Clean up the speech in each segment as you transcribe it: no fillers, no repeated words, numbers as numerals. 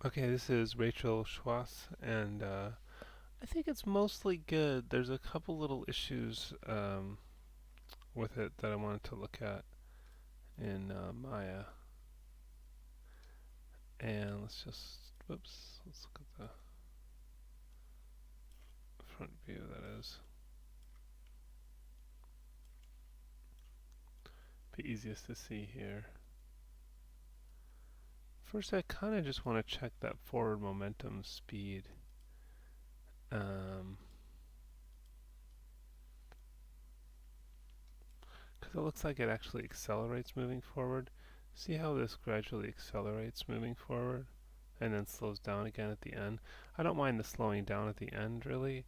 Okay, this is Rachel Schwass, and I think it's mostly good. There's a couple little issues with it that I wanted to look at in Maya. And let's look at the front view, that is. Be easiest to see here. First, I kind of just want to check that forward momentum speed. Um, Because it looks like it actually accelerates moving forward. See how this gradually accelerates moving forward and then slows down again at the end? I don't mind the slowing down at the end really,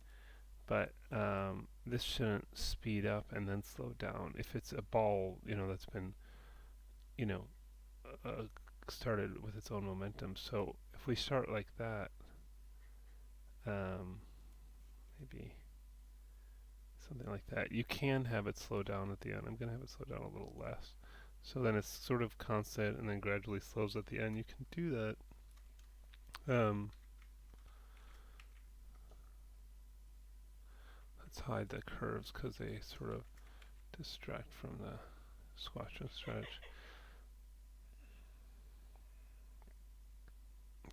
but this shouldn't speed up and then slow down. If it's a ball, that's been, you know, uh, started with its own momentum. So if we start like that, um, maybe something like that, you can have it slow down at the end. I'm going to have it slow down a little less. So then it's sort of constant and then gradually slows at the end. You can do that. Um, let's hide the curves because they sort of distract from the squash and stretch.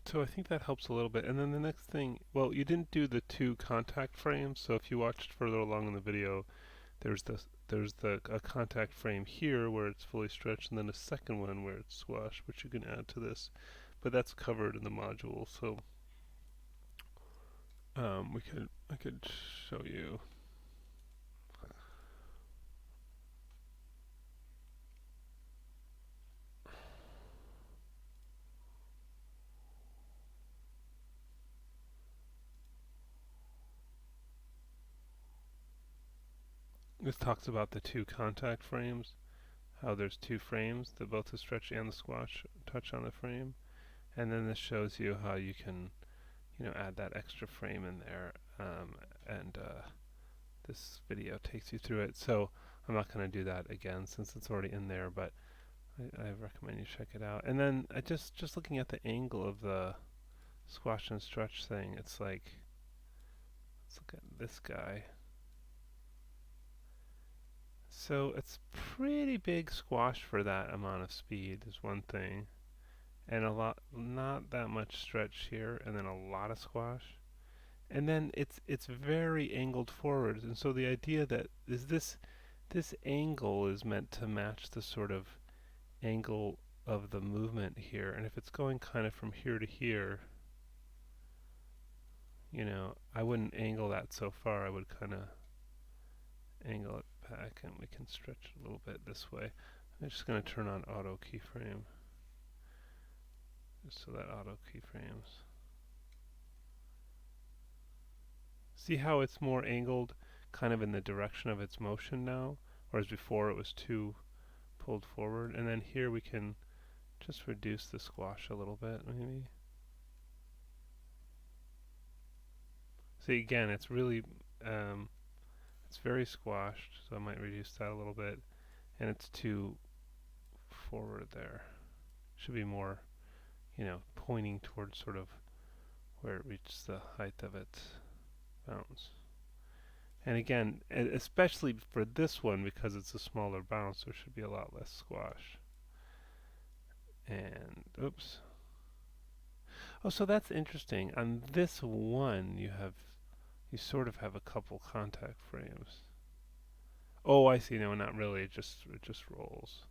So I think that helps a little bit. And then the next thing, well, you didn't do the two contact frames. So if you watched further along in the video, there's a contact frame here where it's fully stretched, and then a second one where it's squashed, which you can add to this. But that's covered in the module, so I could show you. This talks about the two contact frames, how there's two frames, that both the stretch and the squash touch on the frame, and then this shows you how you can, add that extra frame in there, and this video takes you through it. So I'm not going to do that again since it's already in there, but I recommend you check it out. And then just looking at the angle of the squash and stretch thing, it's like, let's look at this guy. So it's pretty big squash for that amount of speed is one thing, and a lot, not that much stretch here, and then a lot of squash, and then it's very angled forward, and so the idea that is this angle is meant to match the sort of angle of the movement here, and if it's going kind of from here to here, I wouldn't angle that so far. I would kind of angle it back, and we can stretch it a little bit this way. I'm just going to turn on auto keyframe just so that auto keyframes. See how it's more angled kind of in the direction of its motion now, whereas before it was too pulled forward. And then here we can just reduce the squash a little bit maybe. See again, it's really it's very squashed, so I might reduce that a little bit, and it's too forward there. Should be more, pointing towards sort of where it reaches the height of its bounce. And again, especially for this one, because it's a smaller bounce, there should be a lot less squash. And, oops. Oh, so that's interesting. On this one, you sort of have a couple contact frames. Oh, I see. No, not really. It just rolls.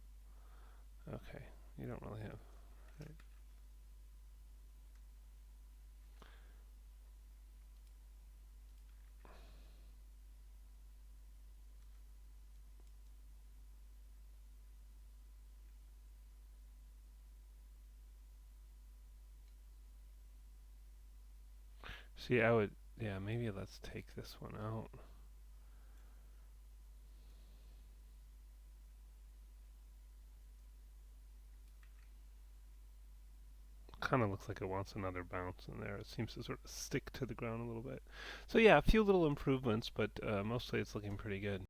Okay, you don't really have. Right. See, yeah, maybe let's take this one out. Kind of looks like it wants another bounce in there. It seems to sort of stick to the ground a little bit. So yeah, a few little improvements, but mostly it's looking pretty good.